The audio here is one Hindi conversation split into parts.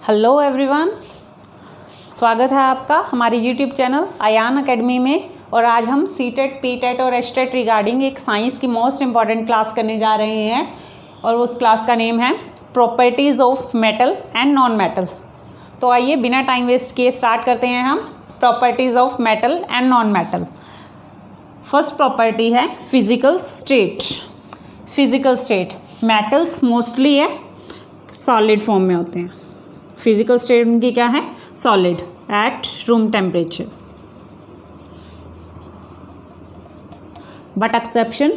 हेलो एवरीवन, स्वागत है आपका हमारे यूट्यूब चैनल अयान अकेडमी में। और आज हम सीटेट, पीटेट और एचटेट रिगार्डिंग एक साइंस की मोस्ट इम्पॉर्टेंट क्लास करने जा रहे हैं और उस क्लास का नेम है properties of metal and non metal. तो आइए बिना टाइम वेस्ट किए स्टार्ट करते हैं हम properties of metal and non metal. First property है physical state. Physical state, metals mostly है सॉलिड फॉर्म में होते हैं। फिजिकल स्टेट उनकी क्या है? Solid at room temperature. But exception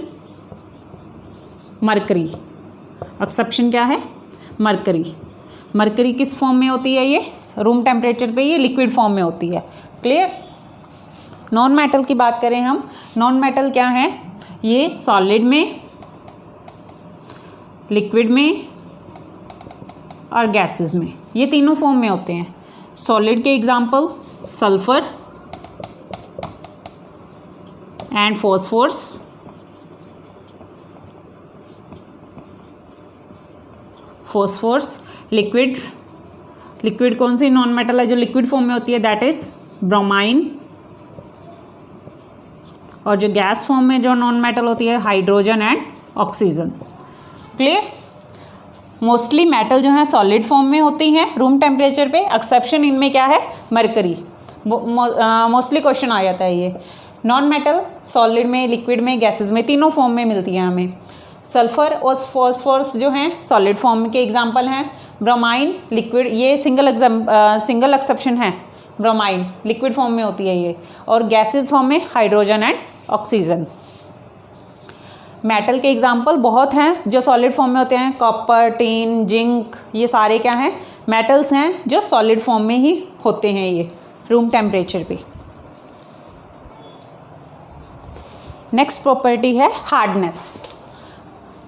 mercury. Exception क्या है? मरकरी। मरकरी किस फॉर्म में होती है? ये रूम टेम्परेचर पे ये लिक्विड फॉर्म में होती है। क्लियर। नॉन मेटल की बात करें हम, नॉन मेटल क्या है? ये सॉलिड में, लिक्विड में और गैसेस में, ये तीनों फॉर्म में होते हैं। सॉलिड के example sulphur and phosphorus, liquid. Liquid कौन सी नॉन मेटल है जो लिक्विड फॉर्म में होती है? That is bromine. और जो गैस फॉर्म में जो नॉन मेटल होती है, hydrogen and oxygen. Clear. Mostly metal जो है सॉलिड फॉर्म में होती हैं रूम टेम्परेचर पे। एक्सेप्शन इनमें क्या है? मरकरी। मोस्टली क्वेश्चन आ जाता है ये। नॉन मेटल सॉलिड में, लिक्विड में, गैसेस में, तीनों फॉर्म में मिलती हैं हमें। सल्फर और फॉस्फोरस जो हैं सॉलिड फॉर्म के एग्जांपल हैं। ब्रोमाइन लिक्विड, ये सिंगल एक्सेप्शन है। ब्रोमाइन लिक्विड फॉर्म में होती है ये। और गैसेस फॉर्म में हाइड्रोजन एंड ऑक्सीजन। मेटल के एग्जाम्पल बहुत हैं जो सॉलिड फॉर्म में होते हैं। कॉपर, टिन, जिंक, ये सारे क्या हैं? मेटल्स हैं जो सॉलिड फॉर्म में ही होते हैं ये रूम टेम्परेचर पे। नेक्स्ट प्रॉपर्टी है hardness.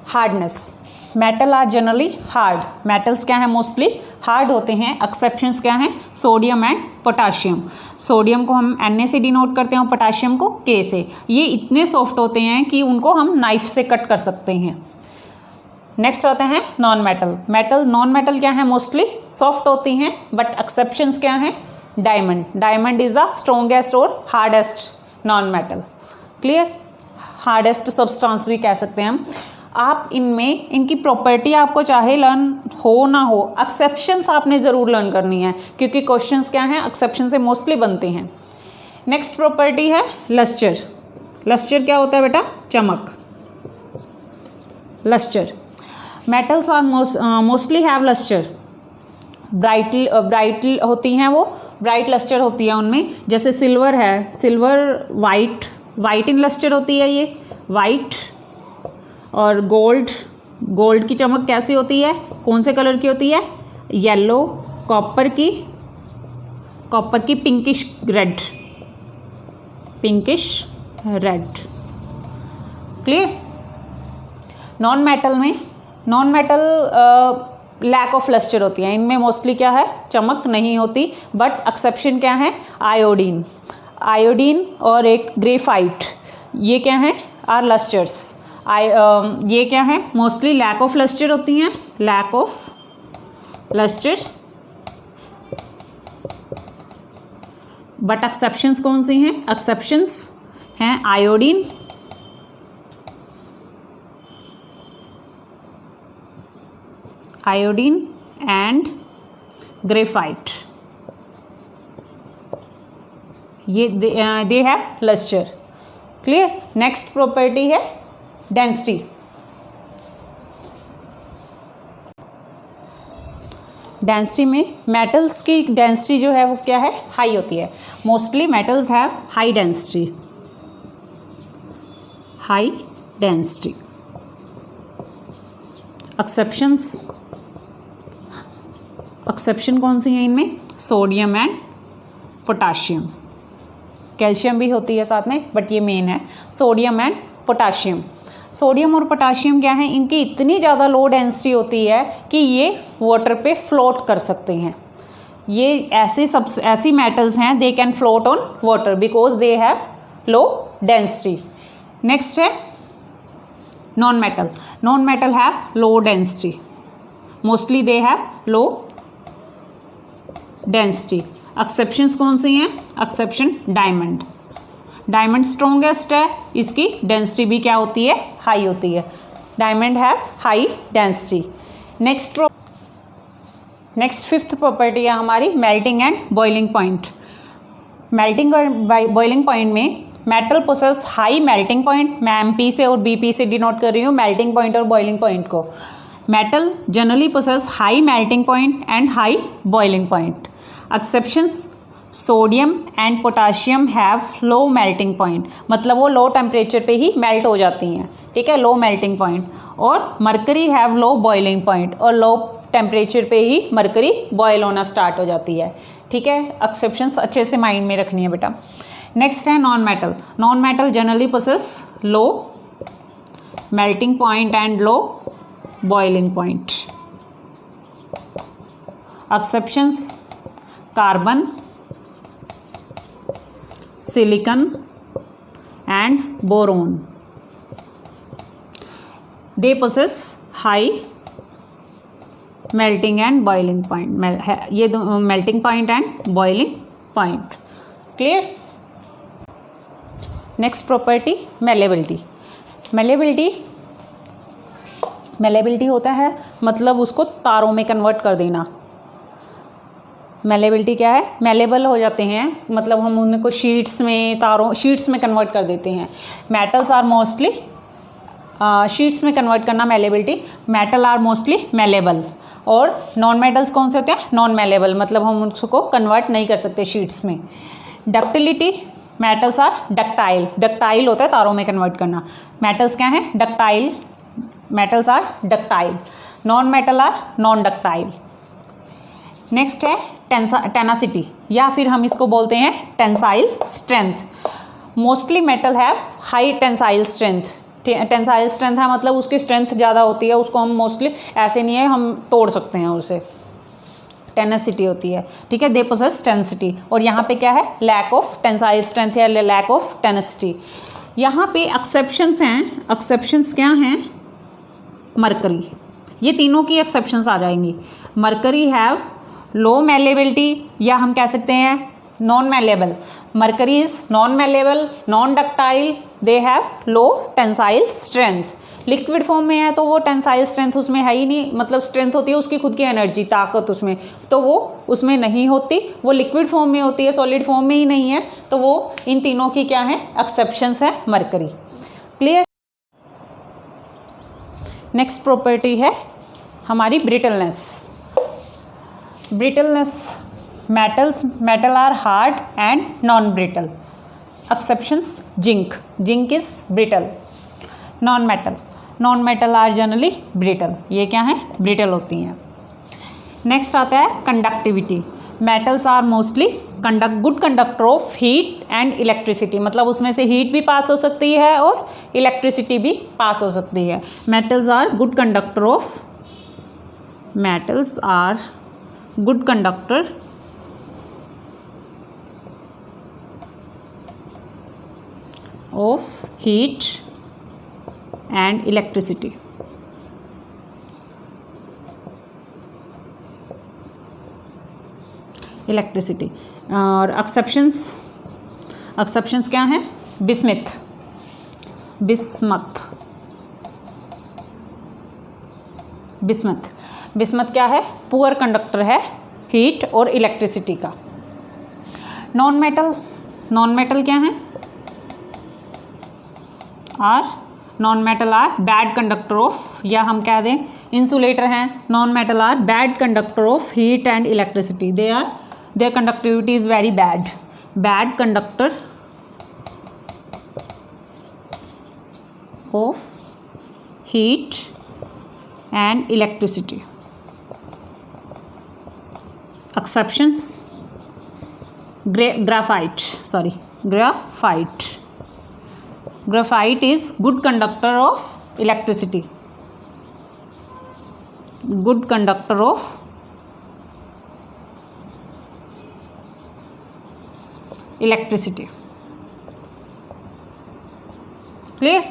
Hardness, metal are generally hard. Metals क्या है? मोस्टली हार्ड होते हैं। एक्सेप्शंस क्या हैं? Sodium and potassium. सोडियम को हम Na से डिनोट करते हैं और पोटाशियम को K से। ये इतने सॉफ्ट होते हैं कि उनको हम नाइफ से कट कर सकते हैं। नेक्स्ट आते हैं नॉन मेटल। नॉन मेटल क्या है? मोस्टली सॉफ्ट होती हैं। बट एक्सेप्शंस क्या हैं? डायमंड इज द स्ट्रॉन्गेस्ट और hardest non metal. Clear. Hardest substance भी कह सकते हैं हम। आप इनमें इनकी प्रॉपर्टी आपको चाहे लर्न हो ना हो, एक्सेप्शंस आपने ज़रूर लर्न करनी है क्योंकि क्वेश्चंस क्या हैं? एक्सेप्शन से मोस्टली बनते हैं। नेक्स्ट प्रॉपर्टी है लस्टर। लस्टर क्या होता है बेटा? चमक। Lustre, metals are mostly have lustre. Bright होती हैं वो, ब्राइट लस्टर होती है उनमें। जैसे सिल्वर है, सिल्वर वाइट इन लस्टर होती है ये, वाइट। और गोल्ड की चमक कैसी होती है? कौन से कलर की होती है? येलो। कॉपर की pinkish red. Clear. Non metal lack of lustre होती है। इनमें मोस्टली क्या है? चमक नहीं होती। बट एक्सेप्शन क्या है? आयोडीन और एक ग्रेफाइट, ये क्या है? Are lustres. ये क्या है? मोस्टली लैक ऑफ लस्टर होती हैं। Lack of lustre. But exceptions कौन सी हैं? एक्सेप्शंस हैं आयोडीन, एंड ग्रेफाइट। ये they have lustre. Clear. Next property है डेंसिटी। डेंसिटी में मेटल्स की डेंसिटी जो है वो क्या है? हाई होती है। Mostly metals have high density. Exception कौन सी है इनमें? Sodium and potassium. कैल्शियम भी होती है साथ में, बट ये मेन है सोडियम एंड पोटाशियम। सोडियम और पोटाशियम क्या है? इनकी इतनी ज़्यादा लो डेंसिटी होती है कि ये वाटर पे फ्लोट कर सकते हैं। ये ऐसी मेटल्स हैं, they can float on water because they have low density. Next है non-metal have low density, mostly they have low density. Exceptions कौन सी हैं? एक्सेप्शन डायमंड, डायमंड स्ट्रॉन्गेस्ट है, इसकी डेंसिटी भी क्या होती है? हाई होती है। Diamond have high density. Next fifth property है हमारी melting and boiling point. Melting और बॉइलिंग पॉइंट में metal possess high melting point, मैं MP से और BP से डिनोट कर रही हूँ मेल्टिंग पॉइंट और बॉइलिंग पॉइंट को। Metal generally possess high melting point and high boiling point. Exceptions sodium and potassium have low melting point, मतलब वो लो टेम्परेचर पे ही मेल्ट हो जाती हैं, ठीक है, लो मेल्टिंग पॉइंट। और mercury have low boiling point, और लो टेम्परेचर पे ही मरकरी बॉयल होना स्टार्ट हो जाती है, ठीक है। एक्सेप्शंस अच्छे से माइंड में रखनी है बेटा। नेक्स्ट है non metal. Non metal generally possess low melting point and low boiling point. Exceptions carbon, silicon and boron, they possess high melting and boiling point, ये दो melting point and boiling point. Clear. Next property malleability. Malleability होता है मतलब उसको तारों में कन्वर्ट कर देना। मेलेबिलिटी क्या है? मेलेबल हो जाते हैं, मतलब हम उनको शीट्स में कन्वर्ट कर देते हैं। मेटल्स आर मोस्टली शीट्स में कन्वर्ट करना malleability. Metal are mostly malleable, और नॉन मेटल्स कौन से होते हैं? नॉन मेलेबल, मतलब हम उसको कन्वर्ट नहीं कर सकते शीट्स में। Ductility, metals are ductile, ductile होता है तारों में कन्वर्ट करना। मेटल्स क्या हैं? Ductile, metals are ductile. Non metal are non ductile. Next है टेनासिटी, या फिर हम इसको बोलते हैं tensile strength. Mostly metal have high tensile strength. Tensile strength है मतलब उसकी स्ट्रेंथ ज़्यादा होती है, उसको हम मोस्टली ऐसे नहीं है, हम तोड़ सकते हैं उसे। टेनेसिटी होती है, ठीक है, दे पोसेस टेंसिटी। और यहाँ पे क्या है? लैक ऑफ टेंसाइल स्ट्रेंथ या लैक ऑफ टेनेसिटी। यहाँ पे एक्सेप्शंस हैं। एक्सेप्शंस क्या हैं? मरकरी, ये तीनों की एक्सेप्शंस आ जाएंगी। मरकरी हैव लो मेलेबिलिटी, या हम कह सकते हैं non malleable. Mercury is non malleable, non ductile, they have low tensile strength. Liquid form में है तो वो टेंसाइल स्ट्रेंथ उसमें है ही नहीं, मतलब स्ट्रेंथ होती है उसकी खुद की एनर्जी, ताकत उसमें, तो वो उसमें नहीं होती, वो लिक्विड फॉर्म में होती है, सॉलिड फॉर्म में ही नहीं है, तो वो इन तीनों की क्या है? एक्सेप्शंस है मरकरी। क्लियर। नेक्स्ट प्रॉपर्टी है हमारी brittleness. Metal are hard and non brittle. Exceptions zinc is brittle. Non metal are generally brittle, ये क्या है? ब्रिटल होती हैं। नेक्स्ट आता है conductivity. Metals are mostly good conductor of heat and electricity, मतलब उसमें से हीट भी पास हो सकती है और इलेक्ट्रिसिटी भी पास हो सकती है। Metals are good conductor of heat and electricity. और एक्सेप्शंस क्या हैं? बिस्मथ क्या है? पुअर कंडक्टर है हीट और इलेक्ट्रिसिटी का। नॉन मेटल क्या है? Non metal are bad conductor of, या हम कह दें इंसुलेटर हैं। Non metal are bad conductor of heat and electricity, their conductivity is very bad conductor of heat and electricity. Exceptions graphite is good conductor of electricity. Clear.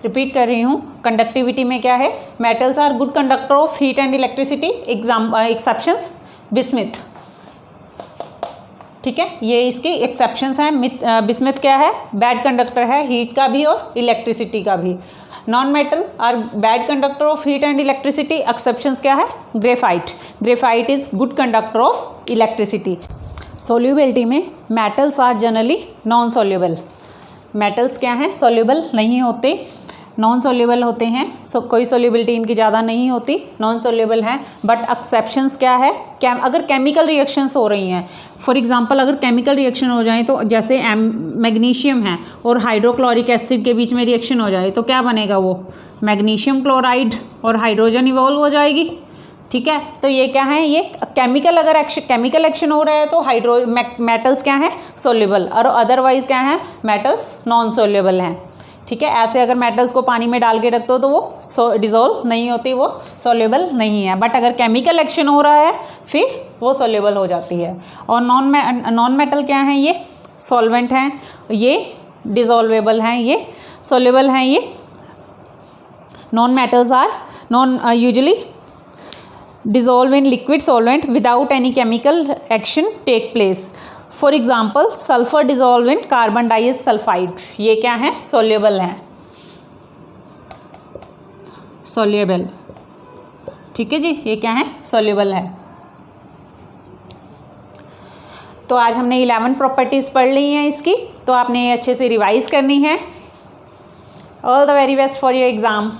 Repeat कर रही हूँ, कंडक्टिविटी में क्या है? Metals are good conductor of heat and electricity. Exceptions bismuth, ठीक है, ये इसकी एक्सेप्शंस हैं। बिस्मथ क्या है, बैड कंडक्टर है हीट का भी और इलेक्ट्रिसिटी का भी। Non metal are bad conductor of heat and electricity. Exceptions क्या है, graphite, graphite is good conductor of electricity. Solubility में metals are generally non soluble. Metals क्या हैं, सोल्यूबल नहीं होते, नॉन सोल्यूबल होते हैं। कोई सोल्यूबिलिटी इनकी ज़्यादा नहीं होती, नॉन सोल्यूबल हैं। बट एक्सेप्शंस क्या है, अगर केमिकल रिएक्शंस हो रही हैं, फॉर एग्जांपल अगर केमिकल रिएक्शन हो जाए तो जैसे मैग्नीशियम है और हाइड्रोक्लोरिक एसिड के बीच में रिएक्शन हो जाए तो क्या बनेगा, वो मैग्नीशियम क्लोराइड और हाइड्रोजन इवॉल्व हो जाएगी। ठीक है, तो ये क्या है, ये केमिकल अगर केमिकल एक्शन हो रहा है तो मेटल्स क्या हैं, सोल्यूबल, और अदरवाइज क्या है, मेटल्स नॉन सोल्यूबल हैं। ठीक है, ऐसे अगर मेटल्स को पानी में डाल के रख दो तो वो डिज़ोल्व नहीं होती, वो सोल्यूबल नहीं है। बट अगर केमिकल एक्शन हो रहा है फिर वो सोल्यूबल हो जाती है। और नॉन मेटल क्या हैं, ये सॉल्वेंट हैं, ये डिज़ोल्वेबल हैं, ये सोल्यूबल हैं। ये non metals are usually dissolve in liquid solvent without any chemical action take place. For example, sulfur dissolve in carbon disulfide. ये क्या है, soluble है, soluble। ठीक है जी, ये क्या है, soluble है। तो आज हमने 11 प्रॉपर्टीज़ पढ़ ली हैं इसकी, तो आपने अच्छे से रिवाइज करनी है। All the very best for your exam.